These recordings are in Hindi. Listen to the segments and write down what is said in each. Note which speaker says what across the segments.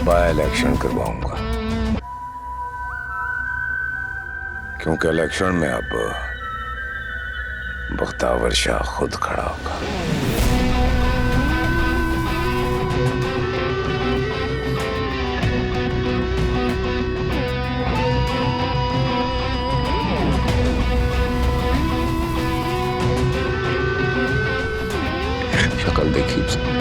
Speaker 1: बाय इलेक्शन करवाऊंगा, क्योंकि इलेक्शन में अब बख्तावर शाह खुद खड़ा होगा। शक्ल देखी उसकी।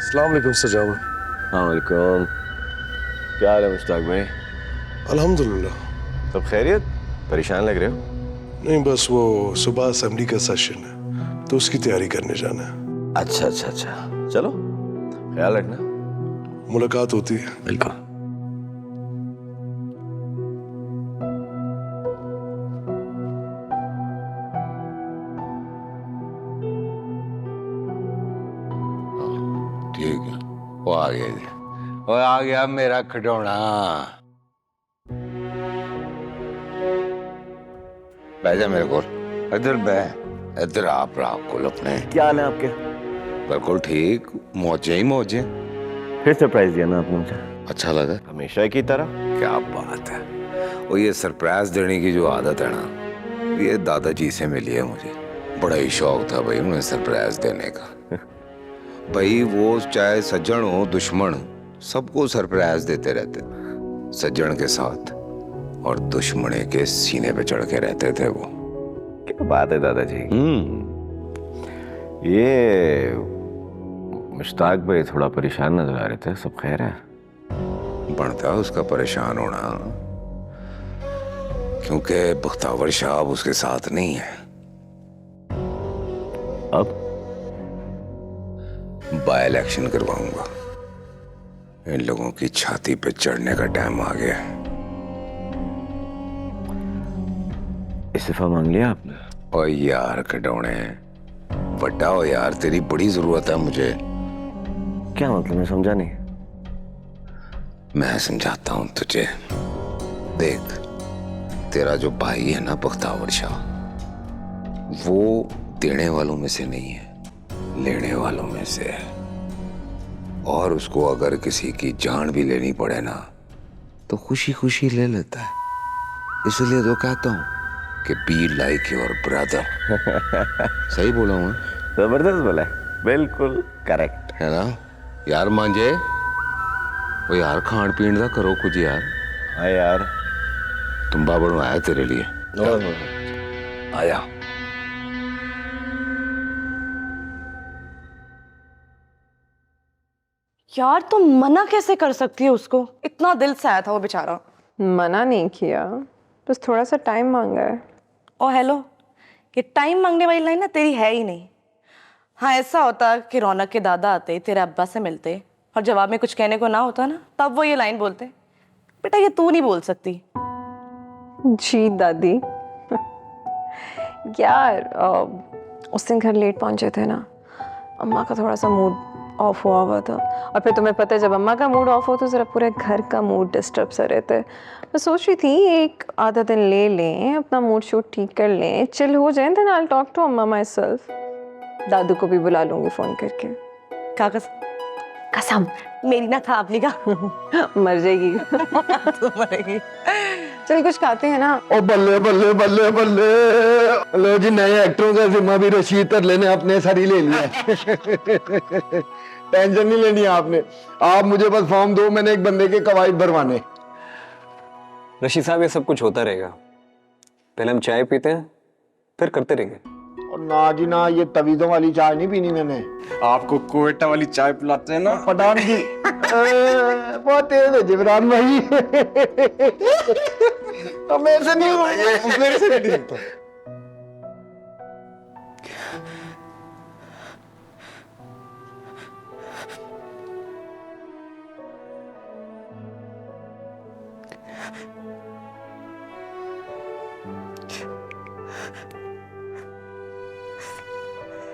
Speaker 2: अस्सलाम वालेकुम सजावा।
Speaker 3: वालेकुम। क्या हाल है मुश्ताक भाई?
Speaker 2: अल्हम्दुलिल्लाह।
Speaker 3: सब खैरियत? परेशान लग रहे हो?
Speaker 2: नहीं, बस वो सुबह असेंबली का सेशन है तो उसकी तैयारी करने जाना है।
Speaker 3: अच्छा अच्छा अच्छा, चलो ख्याल रखना।
Speaker 2: मुलाकात होती है।
Speaker 3: बिल्कुल।
Speaker 1: ठीक है, वो आ गया जी। वो आ गया मेरा खिडौना। बह जा मेरे को, इधर बह, इधर आप कुल अपने।
Speaker 3: क्या हाल है आपके?
Speaker 1: बिल्कुल ठीक, मौजे ही मौजे।
Speaker 3: फिर सरप्राइज दिया ना आपने मुझे।
Speaker 1: अच्छा लगा?
Speaker 3: हमेशा की तरह।
Speaker 1: क्या बात है। वो ये सरप्राइज देने की जो आदत है ना, ये दादाजी से मिली है मुझे। बड़ा ही शौक था भाई उन्हें सरप्राइज देने का। भाई वो चाहे सज्जन हो दुश्मन हो, सबको सरप्राइज देते रहते। सज्जन के साथ और दुश्मने के सीने पे चढ़ के रहते थे वो।
Speaker 3: क्या बात है दादाजी। ये मुश्ताक भाई थोड़ा परेशान नजर आ रहे थे, सब खैर है?
Speaker 1: बनता उसका परेशान होना, क्योंकि बख्तावर शाह अब उसके साथ नहीं है।
Speaker 3: अब
Speaker 1: बाय इलेक्शन करवाऊंगा। इन लोगों की छाती पे चढ़ने का टाइम आ गया।
Speaker 3: इस्तीफा मांग लिया आपने?
Speaker 1: और यार खिडौने, बड्डा हो यार, तेरी बड़ी जरूरत है मुझे।
Speaker 3: क्या मतलब, मैं समझा नहीं।
Speaker 1: मैं समझाता हूं तुझे। देख, तेरा जो भाई है ना बख्तावर शाह, वो देने वालों में से नहीं है, लेने वालों में से है। और उसको अगर किसी की जान भी लेनी पड़े ना, तो खुशी खुशी ले लेता है। इसलिए तो कहता हूं कि बी लाइक योर ब्रदर। सही बोला हूं?
Speaker 3: जबरदस्त बोला है, बिल्कुल करेक्ट
Speaker 1: है ना यार मांझे? वो यार खान पीन का करो कुछ यार।
Speaker 3: हाँ यार।
Speaker 1: तुम्बा बनवाया तेरे लिए, आया।
Speaker 4: यार तुम मना कैसे कर सकती हो उसको? इतना दिल से आया था वो बेचारा।
Speaker 5: मना नहीं किया, बस थोड़ा सा टाइम मांगा है।
Speaker 4: ओ हेलो, ये टाइम मांगने वाली लाइन ना तेरी है ही नहीं। हाँ, ऐसा होता कि रौनक के दादा आते तेरे अब्बा से मिलते और जवाब में कुछ कहने को ना होता ना, तब वो ये लाइन बोलते। बेटा ये तू नहीं बोल सकती।
Speaker 5: जी दादी। यार उस दिन घर लेट पहुंचे थे ना, अम्मा का थोड़ा सा मूड ऑफ हुआ था। और फिर तुम्हें पता है जब अम्मा का मूड ऑफ हो तो ज़रा पूरे घर का मूड डिस्टर्ब सा रहता है। मैं सोच रही थी एक आधा दिन ले लें, अपना मूड शूट ठीक कर लें, चिल हो जाए, then I will talk to अम्मा माई सेल्फ। दादू को भी बुला लूंगी फ़ोन करके।
Speaker 4: का कसम मेरी ना खा अपनी का।
Speaker 5: मर जाएगी।
Speaker 4: तू मरेगी।
Speaker 5: चल कुछ खाते हैं ना।
Speaker 6: ओ बल्ले बल्ले बल्ले बल्ले, लो जी नए एक्टरों का जिम्मा भी रशीद तरले ने अपने सर ही ले लिया। टेंशन नहीं लेनी आपने, आप मुझे बस फॉर्म दो, मैंने एक बंदे के कवायद भरवाने।
Speaker 7: रशीद साहब ये सब कुछ होता रहेगा, पहले हम चाय पीते हैं फिर करते रहेंगे।
Speaker 6: और ना जी ना, ये तवीज़ों वाली चाय नहीं पीनी मैंने।
Speaker 7: आपको कोयटा वाली चाय पिलाते हैं ना
Speaker 6: पठान की। बहुत तेज है जिब्रान भाई। तो मेरे से नहीं हुआ ये।
Speaker 7: मेरे से नहीं होता।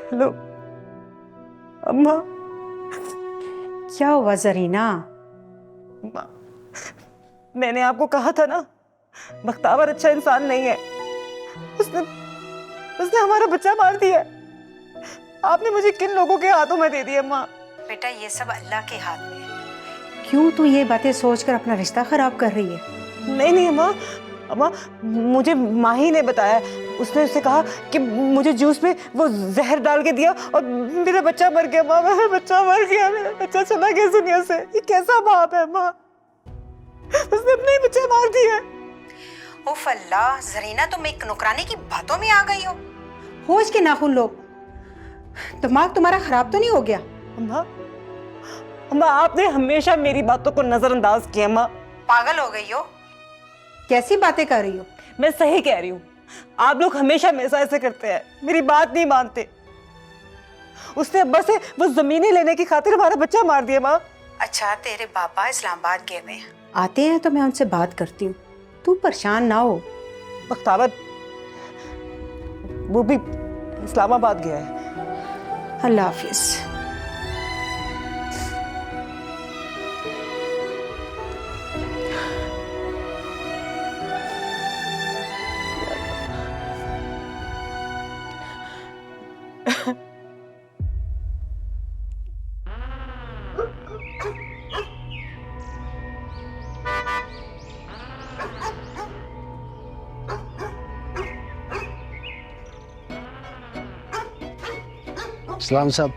Speaker 8: हेलो अम्मा।
Speaker 9: क्या हुआ जरीना?
Speaker 8: अम्मा, मैंने आपको कहा था ना, बख्तावर अच्छा इंसान नहीं है। उसने उसने हमारा बच्चा मार दिया। आपने मुझे किन लोगों के हाथों में दे दिया अम्मा?
Speaker 9: बेटा ये सब अल्लाह के हाथ में है। क्यों तू ये बातें सोचकर अपना रिश्ता खराब कर रही है?
Speaker 8: नहीं नहीं अम्मा, अम्मा मुझे माही ने बताया। उसने उससे कहा कि मुझे जूस में वो जहर डाल के दिया और मेरा बच्चा मर गया। अम्मा मेरा बच्चा मर गया, मेरा बच्चा चला गया दुनिया से। ये कैसा बाप है अम्मा? उसने अपने ही बच्चा मार दिया।
Speaker 9: उफ अल्लाह, जरीना तुम एक नुकरानी की बातों में आ गई हो। होश के नाखून लो, दिमाग तुम्हारा खराब तो नहीं हो गया?
Speaker 8: अम्मा, अम्मा आपने हमेशा मेरी बातों को नजरअंदाज किया। अम्मा
Speaker 9: पागल हो गई हो? कैसी बातें कर रही हो?
Speaker 8: मैं सही कह रही हूँ। आप लोग हमेशा मेरे साथ ऐसे करते हैं, मेरी बात नहीं मानते। उसने अब्बा से वो जमीनें लेने की खातिर हमारा बच्चा मार दिया। माँ
Speaker 9: अच्छा तेरे पापा इस्लामाबाद गए हुए हैं, आते हैं तो मैं उनसे बात करती हूँ, तू परेशान ना हो।
Speaker 8: बख्तावर वो भी इस्लामाबाद गया है।
Speaker 9: अल्लाह हाफिज।
Speaker 10: सलाम साहब,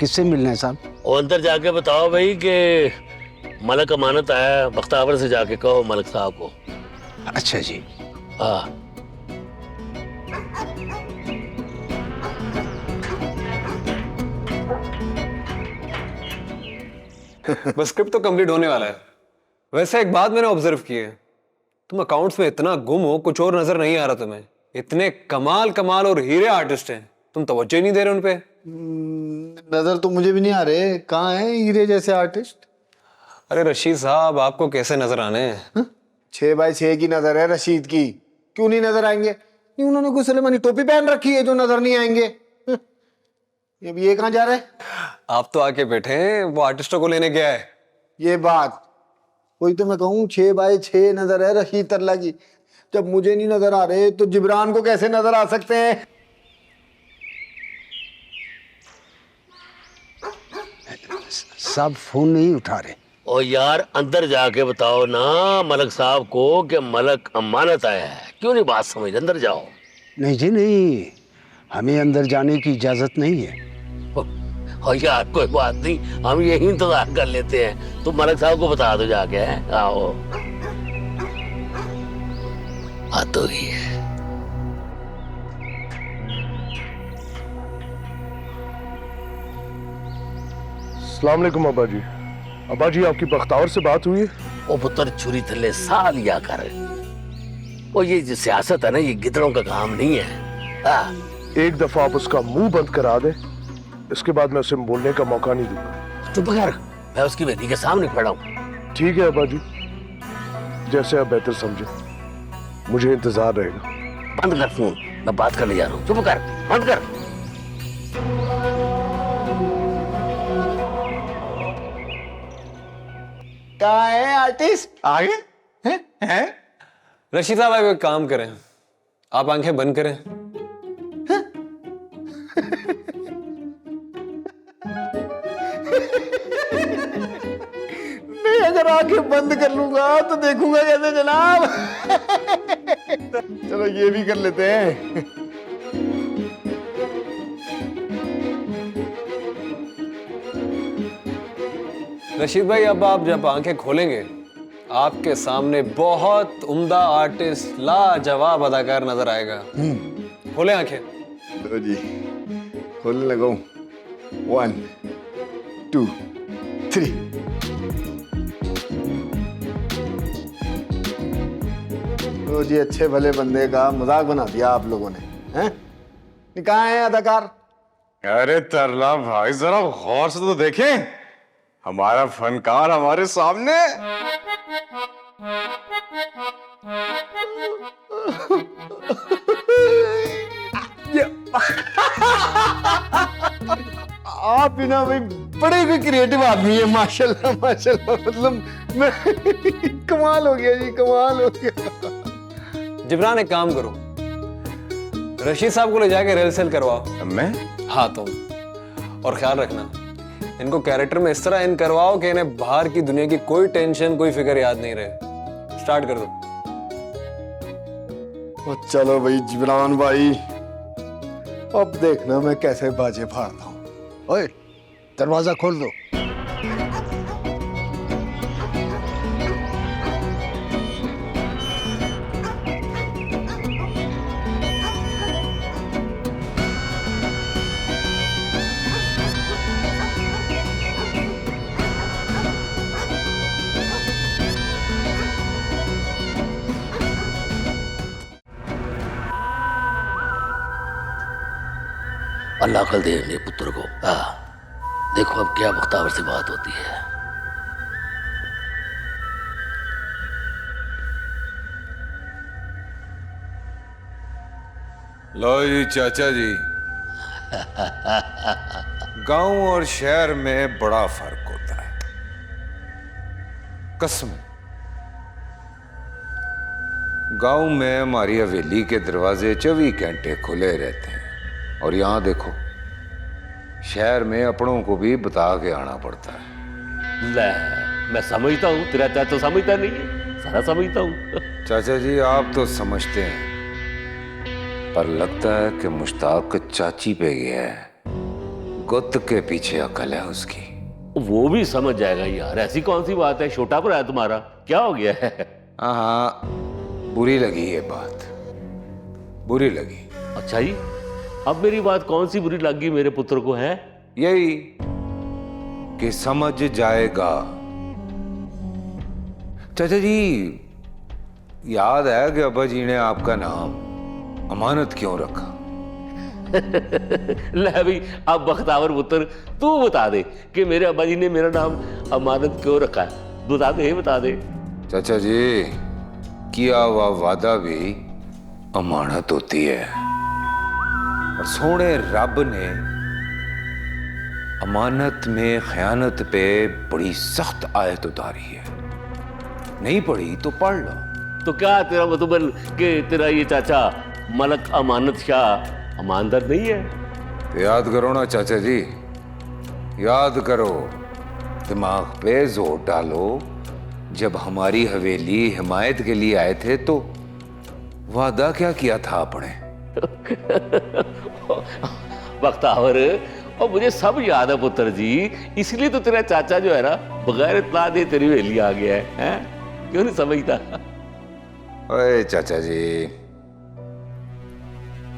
Speaker 10: किससे मिलना है साहब?
Speaker 11: और अंदर जाके बताओ भाई कि मलक अमानत आया है, बख्तावर से जाके कहो मलक साहब को।
Speaker 10: अच्छा जी।
Speaker 11: हाँ
Speaker 7: बस स्क्रिप्ट तो कंप्लीट होने वाला है। वैसे एक बात मैंने ऑब्जर्व की है, तुम अकाउंट्स में इतना गुम हो, कुछ और नजर नहीं आ रहा तुम्हें। इतने कमाल कमाल और हीरे आर्टिस्ट हैं, तुम तवज्जो ही नहीं दे रहे उन पे।
Speaker 6: नजर तो मुझे भी नहीं आ रहे, कहाँ है हीरे जैसे आर्टिस्ट?
Speaker 7: अरे रशीद साहब, आपको कैसे नजर आने हैं?
Speaker 6: 6x6 की नजर है रशीद की, क्यों नहीं नजर आएंगे? नहीं उन्होंने कोई सुलेमानी टोपी पहन रखी है जो नजर नहीं आएंगे। ये कहाँ जा रहा है?
Speaker 7: आप तो आके बैठे हैं, वो आर्टिस्टों को लेने गया है।
Speaker 6: ये बात वही तो मैं कहूँ, 6x6 नजर है रशीद तरला की। जब मुझे नहीं नजर आ रहे तो जिब्रान को कैसे नजर आ सकते हैं?
Speaker 10: साहब फोन नहीं उठा रहे।
Speaker 11: और यार अंदर जाके बताओ ना मलक साहब को कि मलक अमानत आया है। क्यों नहीं बात समझ? अंदर जाओ।
Speaker 10: नहीं जी नहीं, हमें अंदर जाने की इजाजत नहीं है।
Speaker 11: और यार कोई बात नहीं, हम यही इंतजार कर लेते हैं। तुम मलक साहब को बता दो जाके। हैं आओ, आ तो गई है।
Speaker 2: अस्सलाम वालेकुम अब्बा जी। अब्बा जी आपकी बख्तावर से बात हुई है?
Speaker 11: ओ पुत्र छुरी थल्ले सा लिया कर। ओ ये जो सियासत है ना, ये गिदड़ों का काम नहीं है।
Speaker 2: एक दफा आप उसका मुंह बंद करा दे, इसके बाद मैं उसे बोलने का मौका नहीं दूंगा।
Speaker 11: चुप कर, मैं उसकी बेटी के सामने खड़ा हूँ।
Speaker 2: ठीक है अब्बा जी, जैसे आप बेहतर समझे, मुझे इंतजार रहेगा।
Speaker 11: बंद कर फोन, मैं बात करने जा रहा हूँ। चुप कर, बंद कर।
Speaker 6: कहाँ है आर्टिस्ट?
Speaker 7: आगे हैं? रशीद साहब आप एक काम करें, आप आंखें बंद करें।
Speaker 6: मैं अगर आंखें बंद कर लूंगा तो देखूंगा कैसे जनाब? चलो ये भी कर लेते हैं।
Speaker 7: रशीद भाई अब आप जब आंखें खोलेंगे, आपके सामने बहुत उम्दा आर्टिस्ट, लाजवाब अदाकार नजर आएगा। खोले आंखें।
Speaker 6: लो जी, खोलने लगा हूं। 1 2 3। तो जी अच्छे भले बंदे का मजाक बना दिया आप लोगों ने, हैं? कहाँ है अदाकार?
Speaker 12: अरे तरला भाई जरा गौर से तो देखें, हमारा फनकार हमारे सामने।
Speaker 6: आप ही ना भाई बड़े कोई क्रिएटिव आदमी है, माशाल्लाह माशाल्लाह। मतलब मैं कमाल हो गया जी, कमाल हो गया।
Speaker 7: जिब्रान एक काम करो, रशीद साहब को ले जाके रिहर्सल करवाओ।
Speaker 1: मैं?
Speaker 7: हाँ तुम। और ख्याल रखना, इनको कैरेक्टर में इस तरह इन करवाओ कि इन्हें बाहर की दुनिया की कोई टेंशन, कोई फिक्र याद नहीं रहे। स्टार्ट कर दो।
Speaker 6: चलो भाई जिब्रान भाई, अब देखना मैं कैसे बाजे फाड़ता हूँ।
Speaker 10: ओए, दरवाजा खोल दो।
Speaker 11: अल्लाह कल दे मेरे पुत्र को। देखो अब क्या बख्तावर से बात होती है।
Speaker 1: लो जी चाचा जी, गांव और शहर में बड़ा फर्क होता है। कसम, गांव में हमारी हवेली के दरवाजे 24 घंटे खुले रहते हैं, और यहां देखो शहर में अपनों को भी बता के आना पड़ता है।
Speaker 11: ले, मैं समझता हूँ, तेरा चाचा समझता नहीं है, सारा समझता हूँ।
Speaker 1: चाचा जी आप तो समझते हैं, पर लगता है कि मुश्ताक चाची पे गया है। गुत्त के पीछे अकल है उसकी।
Speaker 11: वो भी समझ जाएगा यार, ऐसी कौन सी बात है, छोटा भरा है तुम्हारा, क्या हो गया है?
Speaker 1: हाँ, बुरी लगी ये बात, बुरी लगी।
Speaker 11: अच्छा जी, अब मेरी बात कौन सी बुरी लगी मेरे पुत्र को है?
Speaker 1: यही कि समझ जाएगा। चाचा जी, याद है कि अब्बा जी ने आपका नाम अमानत क्यों रखा?
Speaker 11: ले भाई, अब बख्तावर पुत्र तू बता दे कि मेरे अब्बा जी ने मेरा नाम अमानत क्यों रखा है। बता दे, बता दे।
Speaker 1: चाचा जी, किया हुआ वादा भी अमानत होती है, और सोने रब ने अमानत में खयानत पे बड़ी सख्त आयत उतारी है। नहीं पढ़ी तो पढ़ लो।
Speaker 11: तो क्या तेरा मतलब कि तेरा ये चाचा मलक अमानत शाह ईमानदार नहीं है?
Speaker 1: तो याद करो ना चाचा जी, याद करो, दिमाग पे जोर डालो। जब हमारी हवेली हिमायत के लिए आए थे तो वादा क्या किया था आपने?
Speaker 11: बख्तावर, और मुझे सब याद है पुत्र जी, इसलिए तो तेरा चाचा जो है ना बगैर इत्तला दे तेरी हवेली आ गया है, हैं? क्यों नहीं समझता?
Speaker 1: ओए चाचा जी,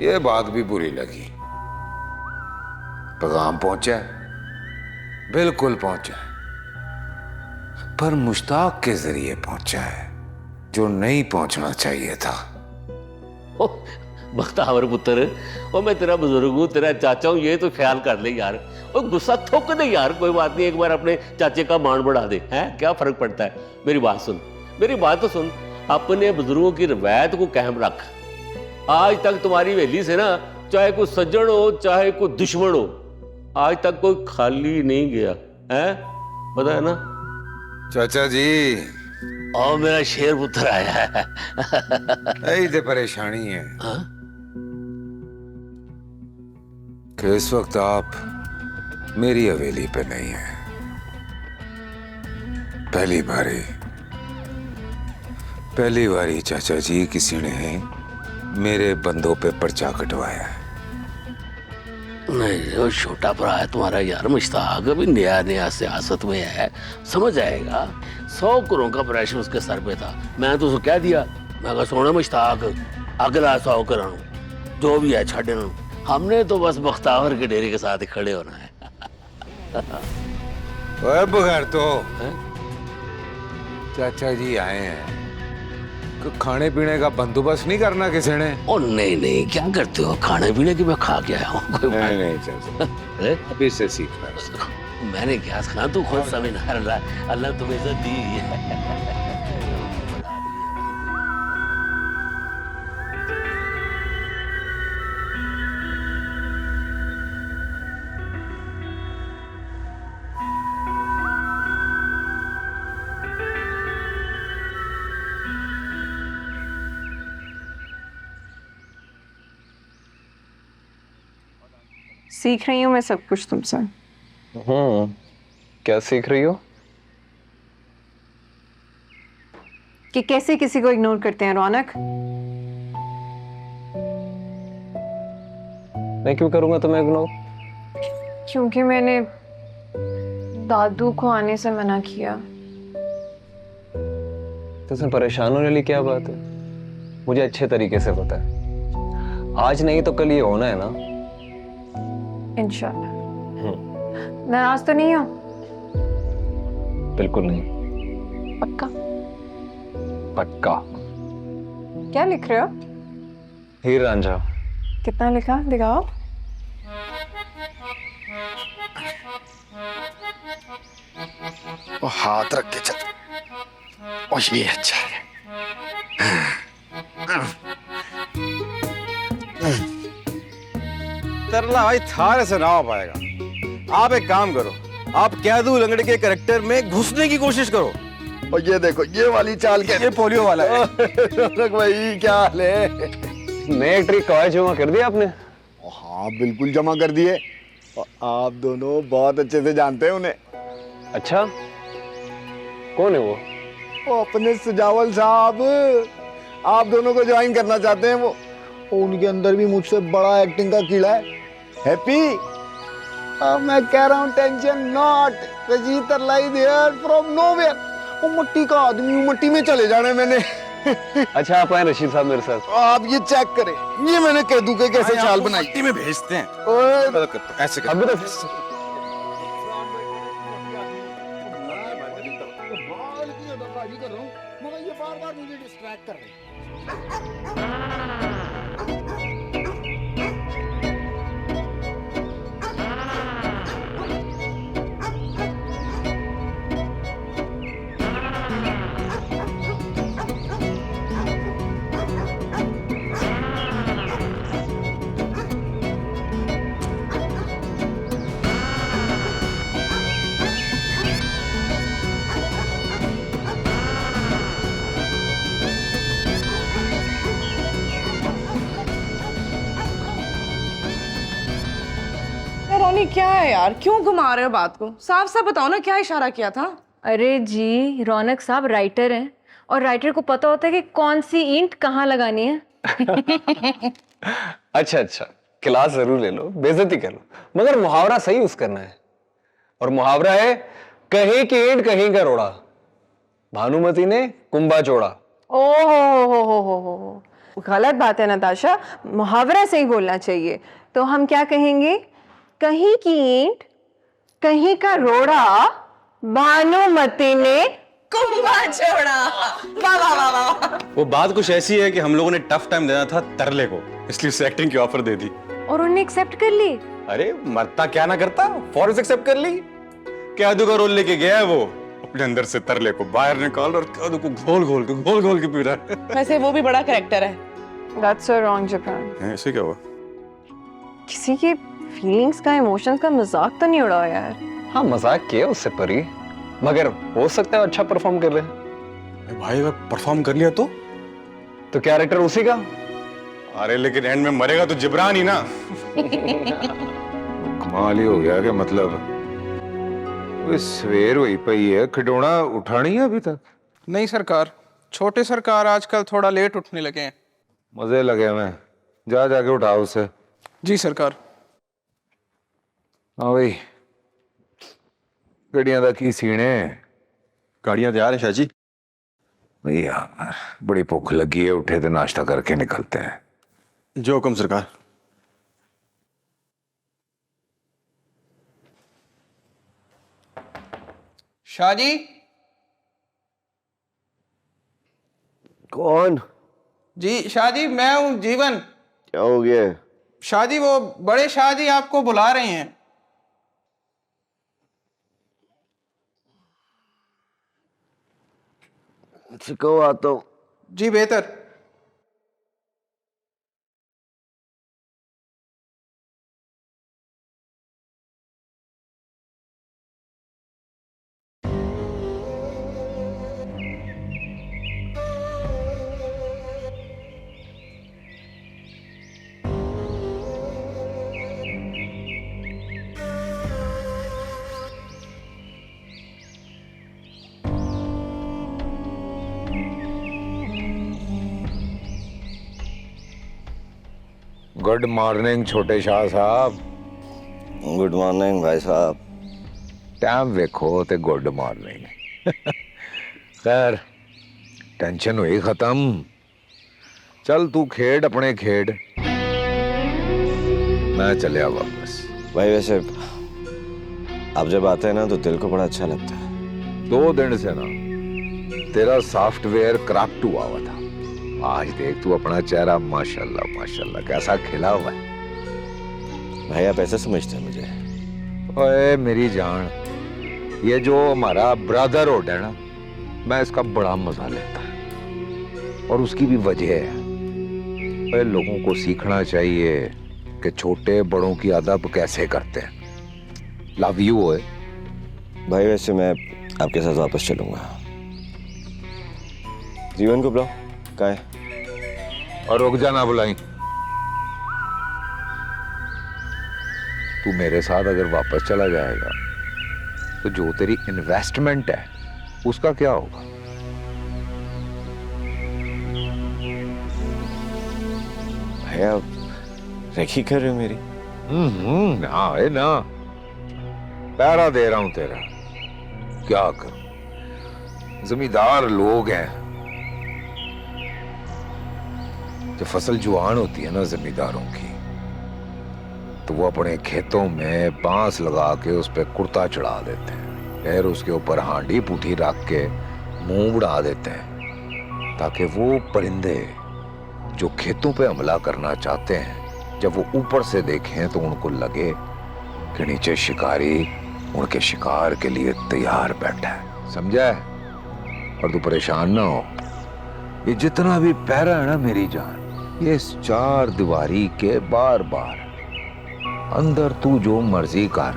Speaker 1: ये बात भी बुरी लगी। पैगाम पहुंचा, बिल्कुल पहुंचा, पर मुश्ताक के जरिए पहुंचा है, जो नहीं पहुंचना चाहिए था।
Speaker 11: बख्तावर पुत्र, और मैं तेरा बुजुर्ग हूँ, तेरा चाचा हूँ, ये तो ख्याल कर ले यार। और गुस्सा थोक दे यार, कोई बात नहीं, एक बार अपने चाचे का मान बढ़ा दे, हैं? क्या फर्क पड़ता है? मेरी बात सुन, मेरी बात तो सुन, अपने बुजुर्गों की रवायत को कायम रख। आज तक तुम्हारी हवेली से ना, चाहे कोई सज्जन हो चाहे कोई दुश्मन हो, आज तक कोई खाली नहीं गया है, पता है ना?
Speaker 1: चाचा जी,
Speaker 11: और मेरा शेर पुत्र आया है।
Speaker 1: यही तो परेशानी है कि इस वक्त आप मेरी हवेली पे नहीं हैं। पहली बारी चाचा जी किसी ने मेरे बंदों पे पर्चा कटवाया है।
Speaker 11: नहीं, वो छोटा भरा है तुम्हारा यार मुश्ताक, अभी नया नया सियासत में है, समझ आएगा। 100 करोड़ का प्रेशर उसके सर पे था, मैं तो उसको कह दिया, मैं कहा सोना मुश्ताक अगला 100 करोड़ जो भी है छड़, हमने तो बस बख्तावर के डेरे के साथ ही खड़े होना है।
Speaker 1: ओए बगैर तो चाचा जी आए हैं, खाने पीने का बंदोबस्त नहीं करना किसी ने?
Speaker 11: ओ नहीं नहीं, क्या करते हो, खाने पीने की मैं खा के आया हूँ। कोई बात
Speaker 1: नहीं चाचा, अभी से सीखना।
Speaker 11: मैंने क्या खाना, तू खुद समझ ना रहा, अल्लाह तुम्हें इज्जत दी है।
Speaker 5: सीख रही हूँ मैं सब कुछ तुमसे।
Speaker 7: क्या सीख रही हो?
Speaker 5: कि कैसे किसी को इग्नोर करते हैं रौनक।
Speaker 7: मैं क्यों करूंगा तुम्हें इग्नोर?
Speaker 5: क्योंकि मैंने दादू को आने से मना किया।
Speaker 7: तो उसमें परेशान होने वाली क्या बात है? मुझे अच्छे तरीके से पता है, आज नहीं तो कल ये होना है ना।
Speaker 5: इंशाल्लाह। नाराज तो नहीं हो?
Speaker 7: बिल्कुल नहीं।
Speaker 5: पक्का?
Speaker 7: पक्का।
Speaker 5: क्या लिख रहे हो?
Speaker 7: हीर रांझा।
Speaker 5: कितना लिखा, दिखाओ।
Speaker 6: वो हाथ रख के चल। और ये अच्छा है।
Speaker 12: तरला भाई थारे से ना हो पाएगा। आप एक काम करो, आप कैदू लंगड़े के कैरेक्टर में घुसने की कोशिश करो।
Speaker 6: और ये देखो, ये वाली चाल क्या?
Speaker 12: ये पोलियो वाला है।
Speaker 6: रौनक भाई क्या हाल है?
Speaker 7: नए ट्रिक कवायद जमा कर दिया आपने?
Speaker 6: हाँ बिल्कुल जमा कर दिए। और आप दोनों बहुत अच्छे से जानते हैं उन्हें।
Speaker 7: अच्छा, कौन है वो?
Speaker 6: वो अपने सुजावल साहब, आप दोनों को ज्वाइन करना चाहते हैं वो। उनके अंदर भी मुझसे बड़ा एक्टिंग का कीड़ा है। हैप्पी, अब मैं कह रहा हूँ टेंशन नॉट, रजीत तरलाई देयर फ्रॉम नोवेयर। वो मट्टी का आदमी, मट्टी में चले जाना है मैंने।
Speaker 7: अच्छा, आप आए रशीद साहब मेरे साथ।
Speaker 6: आप ये चेक करें, ये मैंने कैदू के कैसे चाल बनाई।
Speaker 12: मट्टी में भेजते हैं।
Speaker 6: ओए,
Speaker 12: ऐसे कर।
Speaker 7: अभी तो
Speaker 6: ये बार-बार मुझे डिस्ट्रैक्ट कर रहे हैं।
Speaker 4: रोनी क्या है यार, क्यों घुमा रहे हो बात को? साफ साफ बताओ ना, क्या इशारा किया था?
Speaker 5: अरे जी, रौनक साहब राइटर हैं और राइटर को पता होता है कि कौन सी ईंट कहाँ लगानी है।
Speaker 7: अच्छा अच्छा, क्लास जरूर ले लो, बेइज्जती कर लो, मगर मुहावरा सही यूज करना है। और मुहावरा है, कहीं की ईंट कहीं का रोड़ा, भानुमति ने कुंभा जोड़ा।
Speaker 5: ओहो, गलत बात है नताशा, मुहावरा से ही बोलना चाहिए। तो हम क्या कहेंगे? कहीं की ईंट कहीं का रोड़ा, भानुमति ने
Speaker 4: कुंभा जोड़ा। वाह वाह वाह वाह।
Speaker 12: वो बात कुछ ऐसी है कि हम लोगों ने टफ टाइम देना था तरले को, इसलिए उसे एक्टिंग की ऑफर दे दी।
Speaker 5: और उन्होंने एक्सेप्ट कर ली।
Speaker 12: अरे मरता क्या ना करता, फौरन एक्सेप्ट कर ली। कैदू का रोल लेके गया है वो, अपने अंदर से तरले को बाहर निकाल और कैदू को घोल घोल के पी रहा है।
Speaker 4: वैसे वो भी बड़ा कैरेक्टर है।
Speaker 5: That's so wrong, Japan.
Speaker 12: ऐसे क्या हुआ?
Speaker 5: किसी की फीलिंग्स का, इमोशंस का मजाक तो नहीं उड़ाओ यार।
Speaker 7: हाँ, मजाक किया उससे परी, मगर हो सकता है अच्छा परफॉर्म कर ले।
Speaker 12: भाई अगर परफॉर्म कर लिया तो
Speaker 7: कैरेक्टर उसी का।
Speaker 12: अरे लेकिन एंड में मरेगा तो जिब्रान ही ना।
Speaker 1: कमाल ही हो गया कि मतलब वो सवेर हुई पई है, खिडौना उठा नहीं है अभी तक।
Speaker 13: नहीं सरकार, छोटे सरकार आजकल थोड़ा लेट उठने लगे हैं।
Speaker 1: मजे लगे हुए, जा जाके उठाओ उसे।
Speaker 13: जी सरकार।
Speaker 1: हाँ भाई, गड्डियां दा की सीने?
Speaker 12: गाड़ियां तैयार है शाह जी।
Speaker 1: भाई यार बड़ी भूख लगी है, उठे तो नाश्ता करके निकलते हैं।
Speaker 12: जो हुक्म सरकार।
Speaker 13: शाह जी।
Speaker 6: कौन?
Speaker 13: जी शाह जी, मैं हूँ जीवन।
Speaker 6: क्या हो गया?
Speaker 13: शाह जी, वो बड़े शाह जी आपको बुला रहे हैं।
Speaker 6: कहो आता हूँ।
Speaker 13: जी बेहतर।
Speaker 1: गुड मॉर्निंग छोटे शाह साहब।
Speaker 3: गुड मॉर्निंग भाई साहब।
Speaker 1: टाइम वेखो ते गुड मॉर्निंग। खैर टेंशन हुई खत्म। चल तू खेड अपने खेड, मैं चलिया वापस।
Speaker 3: भाई वैसे आप जब आते हैं ना तो दिल को बड़ा अच्छा लगता है।
Speaker 1: 2 दिन से ना तेरा सॉफ्टवेयर क्रैक्ड हुआ हुआ था। आज देख तू अपना चेहरा माशाल्लाह माशाल्लाह कैसा खिला हुआ है।
Speaker 3: भाई आप ऐसे समझते हैं मुझे?
Speaker 1: ओए मेरी जान, ये जो हमारा ब्रदरहुड है ना, मैं इसका बड़ा मजा लेता है और उसकी भी वजह है। ओए लोगों को सीखना चाहिए कि छोटे बड़ों की अदब कैसे करते हैं। Love you. ओए
Speaker 3: भाई वैसे मैं आपके साथ वापस चलूंगा। जीवन को बुलाओ, कहाँ है?
Speaker 1: और रुक जाना बुलाई। तू मेरे साथ अगर वापस चला जाएगा तो जो तेरी इन्वेस्टमेंट है उसका क्या होगा?
Speaker 3: भाई आप रेखी कर रहे हो मेरी?
Speaker 1: ना है ना, पैरा दे रहा हूं तेरा। क्या करूं, जमींदार लोग हैं। जब फसल जुआन होती है ना जमींदारों की, तो वो अपने खेतों में बांस लगा के उस पर कुर्ता चढ़ा देते हैं, फिर उसके ऊपर हांडी पूठी रख के मुंह उड़ा देते हैं, ताकि वो परिंदे जो खेतों पे हमला करना चाहते हैं, जब वो ऊपर से देखें तो उनको लगे कि नीचे शिकारी उनके शिकार के लिए तैयार बैठा है। समझा है? और तू परेशान ना हो, ये जितना भी पैरा है ना मेरी जान, ये इस 4 दीवारी के बार बार अंदर तू जो मर्जी कर,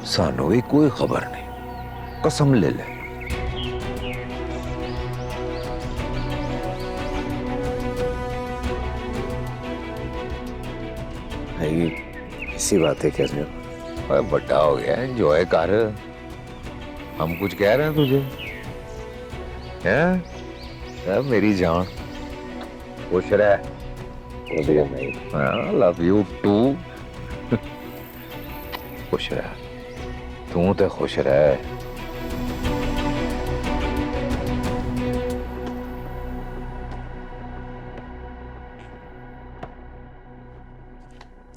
Speaker 1: सानू भी कोई खबर नहीं। कसम ले ले।
Speaker 3: इसी बात है कैसे?
Speaker 1: अरे बड़ा हो गया, एंजॉय कर। हम कुछ कह रहे हैं तुझे? हैं? मेरी जान खुश रह। Love you too. खुश रह, तू तो खुश रह।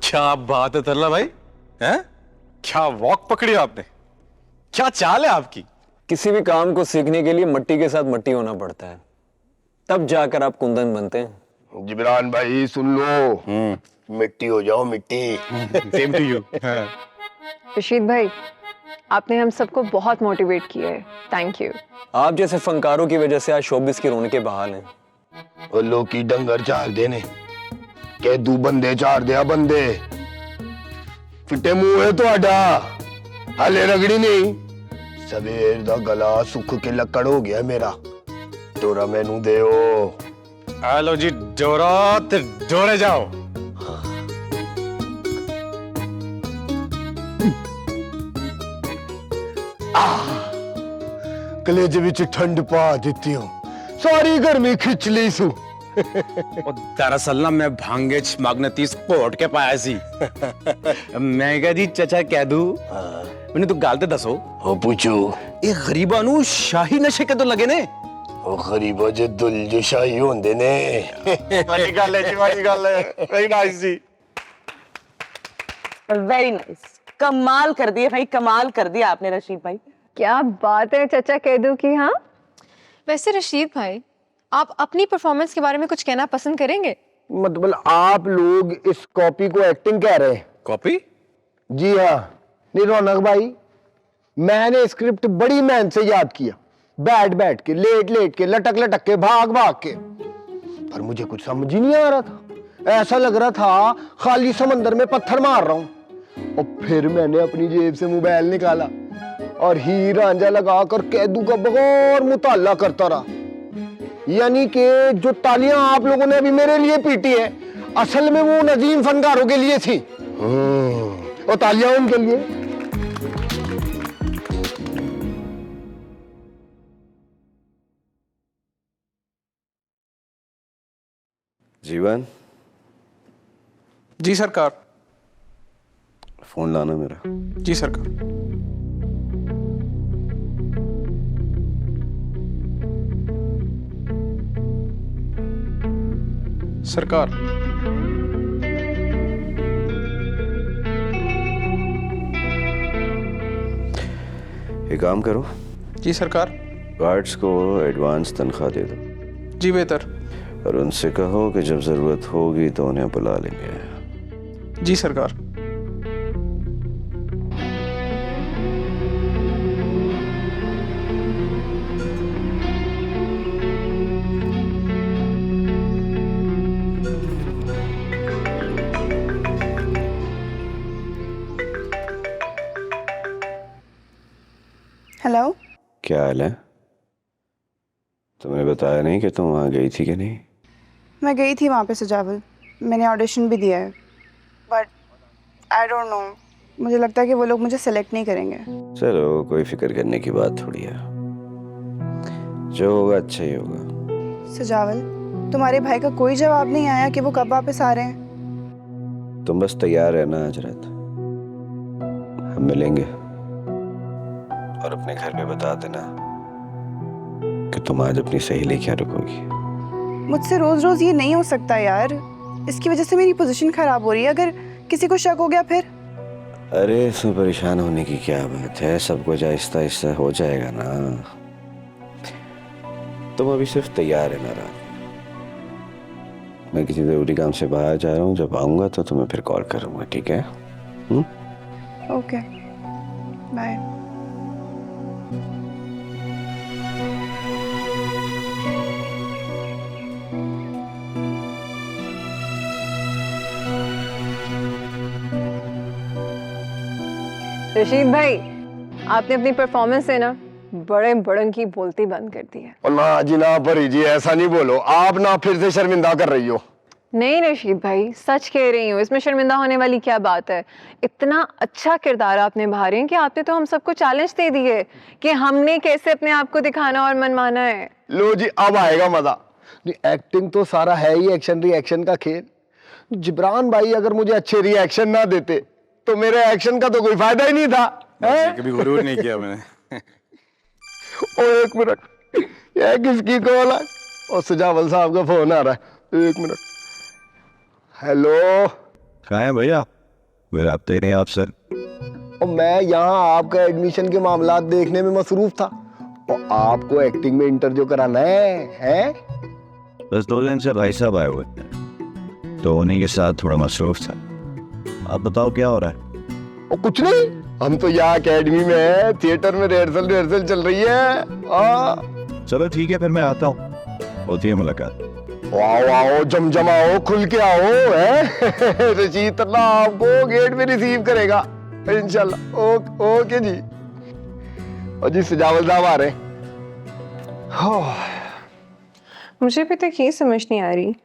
Speaker 12: क्या बात है तरला भाई, हैं? क्या वॉक पकड़ी आपने, क्या चाल है आपकी?
Speaker 7: किसी भी काम को सीखने के लिए मिट्टी के साथ मट्टी होना पड़ता है, तब जाकर आप कुंदन बनते हैं।
Speaker 6: जिब्रान भाई सुन लो, मिट्टी हो जाओ मिट्टी।
Speaker 12: Same to you.
Speaker 5: रशीद भाई, आपने हम सबको बहुत मोटिवेट किया है, थैंक यू।
Speaker 7: आप जैसे फनकारों की वजह से आज शोबिस की रौनकें बहाल हैं।
Speaker 6: और लोग की डंगर चार देने के दू बंदे चार दिया बंदे फिटे मुंह है ਤੁਹਾਡਾ हाले रगड़ी नहीं। सवेर दा गला सुख के लकड़ हो गया मेरा, डोरा मैनू देओ।
Speaker 12: आ लो जी डोरा, ते डोरे जाओ।
Speaker 6: कलेजे विच ठंड पा देती हूँ, सारी गर्मी खिंच ली सू।
Speaker 12: दरअसल ना मैं भांगे मगनतीस घोट के पाया सी। मैं कहा जी चाचा कह दू, मैंने तू गल ते दसो।
Speaker 6: हो पूछो।
Speaker 12: ये गरीबा नू शाही नशे कदों लगे ने?
Speaker 6: ओ गरीबा जे दुल जो शाही होंदे ने।
Speaker 12: बड़ी गल है जी, बड़ी गल है। वेरी नाइस जी,
Speaker 4: वेरी नाइस। कमाल कर दिया भाई, कमाल कर दिया आपने रशीद भाई।
Speaker 5: क्या बात है चाचा कह की। हाँ
Speaker 14: वैसे रशीद भाई, आप अपनी परफॉर्मेंस के बारे में कुछ कहना पसंद करेंगे?
Speaker 6: मतलब आप लोग इस कॉपी को एक्टिंग कह रहे हैं?
Speaker 12: कॉपी?
Speaker 6: जी हाँ। नहीं रौनक भाई, मैंने स्क्रिप्ट बड़ी मेहनत से याद किया, बैठ बैठ के, लेट लेट के, लटक लटक के, भाग भाग के, पर मुझे कुछ समझ ही नहीं आ रहा था। ऐसा लग रहा था खाली समंदर में पत्थर मार रहा हूं। और फिर मैंने अपनी जेब से मोबाइल निकाला और हीर रांझा लगाकर कैदू का बगौर मुताला करता रहा। यानी कि जो तालियां आप लोगों ने अभी मेरे लिए पीटी है, असल में वो नजीम फनकारों के लिए थी, और तालियां उनके लिए।
Speaker 3: जीवन
Speaker 13: जी सरकार।
Speaker 3: फोन लाना मेरा।
Speaker 13: जी सरकार। सरकार।
Speaker 3: एक काम करो,
Speaker 13: जी सरकार।
Speaker 3: गार्ड्स को एडवांस तनख्वाह दे दो।
Speaker 13: जी बेहतर।
Speaker 3: और उनसे कहो कि जब जरूरत होगी तो उन्हें बुला लेंगे।
Speaker 13: जी सरकार।
Speaker 9: हेलो।
Speaker 3: क्या हाल है? तुमने बताया नहीं कि तुम वहां गई थी कि नहीं?
Speaker 9: मैं गई थी वहाँ पे सजावल, मैंने ऑडिशन भी दिया है, बट आई डोंट नो, मुझे लगता है कि वो लोग मुझे सेलेक्ट नहीं करेंगे।
Speaker 3: चलो, कोई फिक्र करने की बात थोड़ी है, जो होगा अच्छा ही होगा।
Speaker 9: सजावल, तुम्हारे भाई का कोई जवाब नहीं आया कि वो कब वापस आ रहे हैं?
Speaker 3: तुम बस तैयार है ना आज रात, हम मिलेंगे। और अपने घर पे बता देना कि तुम आज अपनी सहेली क्या रुकोगी।
Speaker 9: मुझसे रोज रोज ये नहीं हो सकता यार, इसकी वजह से मेरी पोजीशन खराब हो रही है, अगर किसी को शक हो गया फिर?
Speaker 3: अरे इसमें परेशान होने की क्या बात है, सब कुछ आहिस्ता आहिस्ता हो जाएगा ना। तुम अभी सिर्फ तैयार है ना रात। मैं किसी जरूरी काम से बाहर जा रहा हूँ, जब आऊंगा तो तुम्हें फिर कॉल करूंगा, ठीक है?
Speaker 9: Okay, bye.
Speaker 5: रशीद भाई, आपने अपनी परफॉर्मेंस से ना बड़े बड़न की बोलती बंद कर दी है।
Speaker 6: और ना जी ना परी जी, ऐसा नहीं बोलो, आप ना फिर से शर्मिंदा कर रही हो।
Speaker 5: नहीं रशीद भाई, सच कह रही हूँ, इसमें शर्मिंदा होने वाली क्या बात है। इतना अच्छा किरदार आप निभा रहे हैं कि आपने तो हम सबको चैलेंज दे दी है कि हमने कैसे अपने आप को दिखाना और मनवाना है।
Speaker 6: लो जी, अब आएगा मजा। एक्टिंग तो सारा है ही एक्शन रिएक्शन का खेल। जिब्रान भाई अगर मुझे अच्छे रिएक्शन ना देते तो मेरे एक्शन का तो कोई फायदा ही नहीं था।
Speaker 12: कभी गुरूर नहीं किया मैंने।
Speaker 6: ओ एक मिनट, ये किसकी कॉल है? और सजावल साहब का फोन आ रहा है, एक मिनट। हेलो।
Speaker 12: कहाँ है भैया? मेरे हफ्ते नहीं आप सर।
Speaker 6: और मैं यहाँ आपका एडमिशन के मामला देखने में मसरूफ था, और आपको एक्टिंग में इंटरव्यू कराना है?
Speaker 12: बस 2 दिन से भाई साहब आए हुए थे, तो उन्हीं के साथ थोड़ा मसरूफ था। आप बताओ क्या हो रहा है?
Speaker 6: और कुछ नहीं, हम तो यहाँ अकेडमी में है, थिएटर में रिहर्सल चल रही है।
Speaker 12: चलो ठीक है, फिर मैं आता हूँ, होती है मुलाकात।
Speaker 6: आओ आओ, जमजमाओ, खुल के आओ है। रशीद तल्ला आपको गेट में रिसीव करेगा इंशाल्लाह। ओके जी। और जी सजावल साहब आ रहे।
Speaker 5: मुझे भी तो ये समझ नहीं आ रही,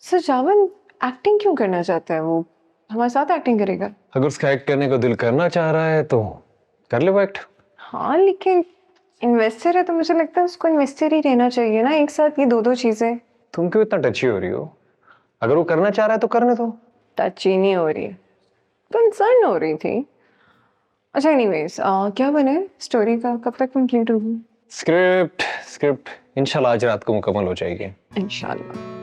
Speaker 5: सजावल एक्टिंग क्यों करना चाहता है? वो हमारे साथ एक्टिंग करेगा।
Speaker 7: अगर उसका एक्ट करने को दिल करना चाह रहा है तो कर ले वो एक्ट।
Speaker 5: हाँ, लेकिन इन्वेस्टर है तो मुझे लगता है उसको इन्वेस्टर ही रहना चाहिए ना, एक साथ ये दो चीजें।
Speaker 7: तुम क्यों इतना टची हो रही हो? अगर वो करना चाह रहा है तो करने दो।
Speaker 5: टची नहीं हो रही, कंसर्न हो रही थी। अच्छा एनीवेज, क्या बने स्टोरी का, कब तक कंप्लीट होगी?
Speaker 7: स्क्रिप्ट इंशाल्लाह आज रात को मुकम्मल हो जाएगी।
Speaker 5: इंशाल्लाह।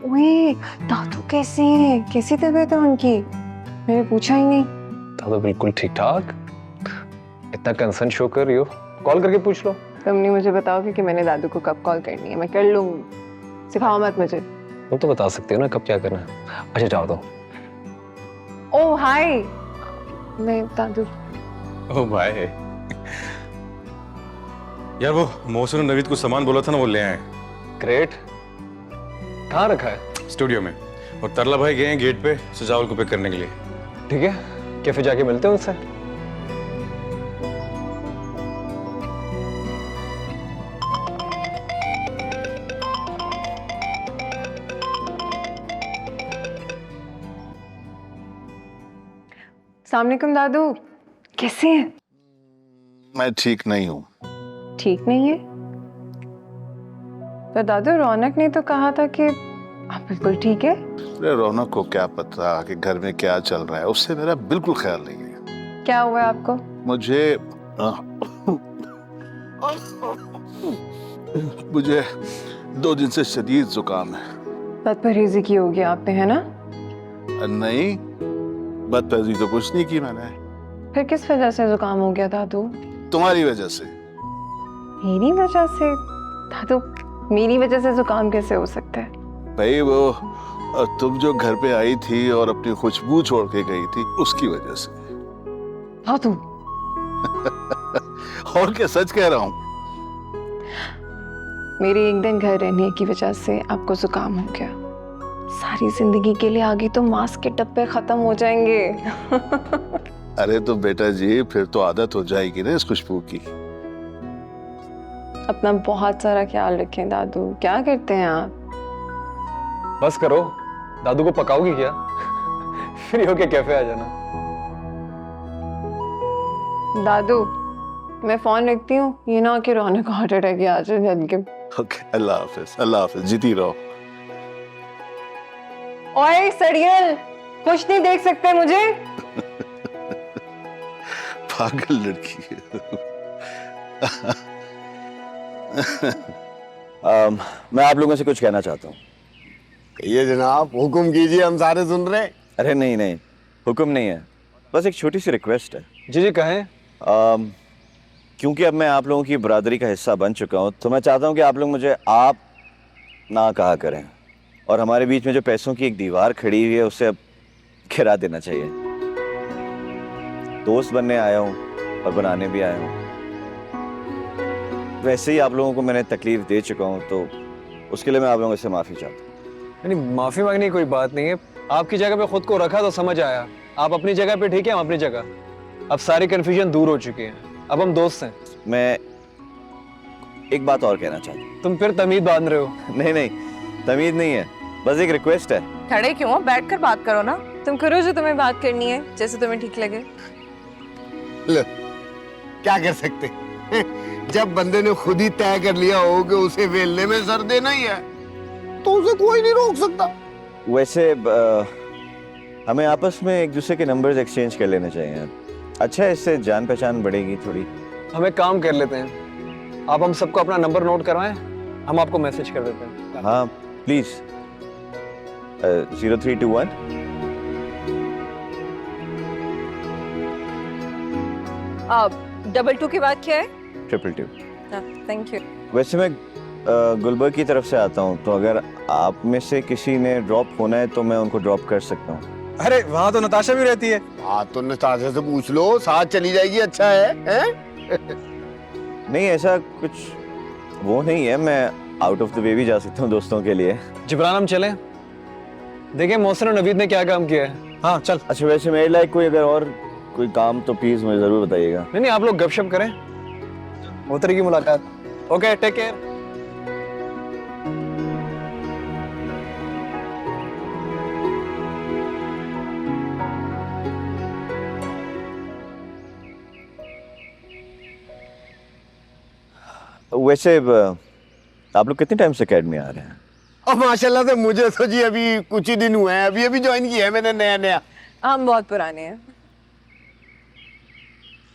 Speaker 5: ओए, दादू कैसे हैं? कैसी तबीयत है उनकी? मैंने पूछा ही नहीं।
Speaker 7: दादू बिल्कुल ठीक ठाक। इतना कंसर्न शो कर रही हो, कॉल करके पूछ लो।
Speaker 5: तुम नहीं मुझे बताओगे कि मैंने दादू को कब कॉल करनी है? मैं कर लूंगी, सिखाओ मत मुझे।
Speaker 7: तुम तो बता सकते हो ना कब क्या करना है। अच्छा जाओ तो।
Speaker 5: ओ हाय, मैं दादू।
Speaker 12: ओ भाई यार, वो मोहसिन और नवीद को सामान बोला था ना, वो ले आए।
Speaker 7: ग्रेट। कहाँ रखा है?
Speaker 12: स्टूडियो में। और तरला भाई गए हैं गेट पे सजावल को पिक करने के लिए।
Speaker 7: ठीक है, कैफे जाके मिलते हैं उनसे।
Speaker 5: अस्सलाम वालेकुम दादू, कैसे हैं?
Speaker 6: मैं ठीक नहीं हूँ।
Speaker 5: ठीक नहीं है? तो दादू, रौनक ने तो कहा था कि आप बिल्कुल ठीक है?
Speaker 6: अरे रौनक को क्या पता कि घर में क्या चल रहा है, उससे मेरा बिल्कुल ख्याल नहीं है।
Speaker 5: क्या हुआ है आपको?
Speaker 6: मुझे 2 दिन से शदीद जुकाम है।
Speaker 5: बदपरहेजी की होगी आपने, है ना?
Speaker 6: नहीं, बदतमीजी तो कुछ नहीं की मैंने।
Speaker 5: फिर किस वजह से जुकाम हो गया दादू?
Speaker 6: तुम्हारी वजह से।
Speaker 5: मेरी वजह से? दादू, मेरी वजह से जुकाम कैसे हो सकता है?
Speaker 6: भाई वो तुम जो घर पे आई थी और अपनी खुशबू छोड़ के गई थी, उसकी वजह से।
Speaker 5: दादू
Speaker 6: और क्या, सच कह रहा हूँ।
Speaker 5: मेरे एक दिन घर रहने की वजह से आपको जुकाम हो गया। सारी जिंदगी के लिए आगे तो मास्क के डब्बे खत्म हो जाएंगे।
Speaker 6: अरे तो बेटा जी, फिर तो आदत हो जाएगी ना इस खुशबू की।
Speaker 5: अपना बहुत सारा ख्याल रखें दादू। क्या करते हैं आप?
Speaker 7: बस करो, दादू को पकाओगी क्या? फ्री होके कैफे आ जाना।
Speaker 5: दादू, मैं फोन रखती हूँ, ये ना कि रौनक को हार्ट अटैक आ जाए जल्दी के।
Speaker 6: ओके, अल्लाह हाफिज, अल्लाह हाफिज, जीती रहो।
Speaker 5: ओए सड़ियल, कुछ नहीं देख सकते मुझे?
Speaker 6: पागल लड़की है।
Speaker 3: मैं आप लोगों से कुछ कहना चाहता हूँ।
Speaker 6: ये जनाब, हुक्म कीजिए, हम सारे सुन रहे हैं।
Speaker 3: अरे नहीं नहीं, हुक्म नहीं है, बस एक छोटी सी रिक्वेस्ट है।
Speaker 7: जी जी कहें।
Speaker 3: क्योंकि अब मैं आप लोगों की बरादरी का हिस्सा बन चुका हूँ, तो मैं चाहता हूँ कि आप लोग मुझे आप ना कहा करें, और हमारे बीच में जो पैसों की एक दीवार खड़ी हुई है उसे अब गिरा देना चाहिए। दोस्त बनने आया हूँ और बनाने भी आया हूँ। वैसे ही आप लोगों को मैंने तकलीफ दे चुका हूँ, तो उसके लिए मैं आप लोगों से माफ़ी चाहता हूँ।
Speaker 7: नहीं, माफी मांगने की कोई बात नहीं है। आपकी जगह पे खुद को रखा तो समझ आया। आप अपनी जगह पे ठीक है, हम अपनी जगह। अब सारी कंफ्यूजन दूर हो चुकी है, अब हम दोस्त हैं।
Speaker 3: मैं एक बात और कहना चाहता हूँ।
Speaker 7: तुम फिर तमीज बांध रहे हो।
Speaker 3: नहीं नहीं, तमीज नहीं है, बस एक रिक्वेस्ट है।
Speaker 4: खड़े क्यों हो? बैठ कर बात करो ना।
Speaker 5: तुम करो जो तुम्हें बात करनी है, जैसे तुम्हें ठीक लगे।
Speaker 6: लो, क्या कर सकते जब बंदे ने खुद ही तय कर लिया हो कि उसे वेलने में सर देना ही है, तो उसे कोई नहीं रोक सकता।
Speaker 3: वैसे हमें आपस में एक दूसरे के नंबर्स एक्सचेंज कर लेने चाहिए। अच्छा है, इससे जान पहचान बढ़ेगी थोड़ी।
Speaker 7: हम एक काम कर लेते हैं, आप हम सबको अपना नंबर नोट करवाएं, हम आपको मैसेज कर देते हैं।
Speaker 3: हाँ प्लीज। 0321
Speaker 5: 222 के बाद क्या है?
Speaker 3: 222।
Speaker 5: Thank you.
Speaker 3: वैसे मैं गुलबर्ग की तरफ से आता हूँ, तो अगर आप में से किसी ने ड्रॉप होना है तो मैं उनको ड्रॉप कर सकता हूँ।
Speaker 12: अरे वहाँ तो नताशा भी रहती है।
Speaker 6: हाँ तो नताशा से पूछ लो, साथ चली जाएगी। अच्छा है,
Speaker 3: नहीं ऐसा कुछ वो नहीं है, मैं आउट ऑफ द वे भी जा सकता हूँ दोस्तों के लिए।
Speaker 7: जिब्रान हम चलें? देखिए मोहसिन और नवीद ने क्या काम किया है।
Speaker 12: हाँ चल।
Speaker 3: अच्छा वैसे मेरे लायक कोई अगर और कोई काम तो प्लीज मुझे जरूर बताइएगा।
Speaker 7: नहीं नहीं, आप लोग गपशप करें, मोहतरी की मुलाकात। Okay, take care.
Speaker 3: वैसे आप लोग कितने टाइम से अकेडमी आ रहे हैं?
Speaker 6: और माशाल्लाह से मुझे तो जी अभी कुछ ही दिन हुए हैं, अभी ज्वाइन किया है मैंने नया।
Speaker 5: हम बहुत पुराने हैं।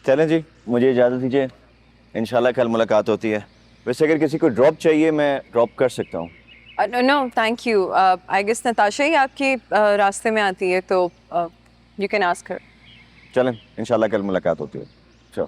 Speaker 3: चलें जी, मुझे इजाज़त दीजिए, इंशाल्लाह कल मुलाकात होती है। वैसे अगर किसी को ड्रॉप चाहिए मैं ड्रॉप कर सकता हूँ।
Speaker 5: No thank you. I guess Natasha ही आपके रास्ते में आती है, तो यू कैन आस्क हर।
Speaker 3: चलें, इंशाल्लाह कल मुलाकात होती है। चलो।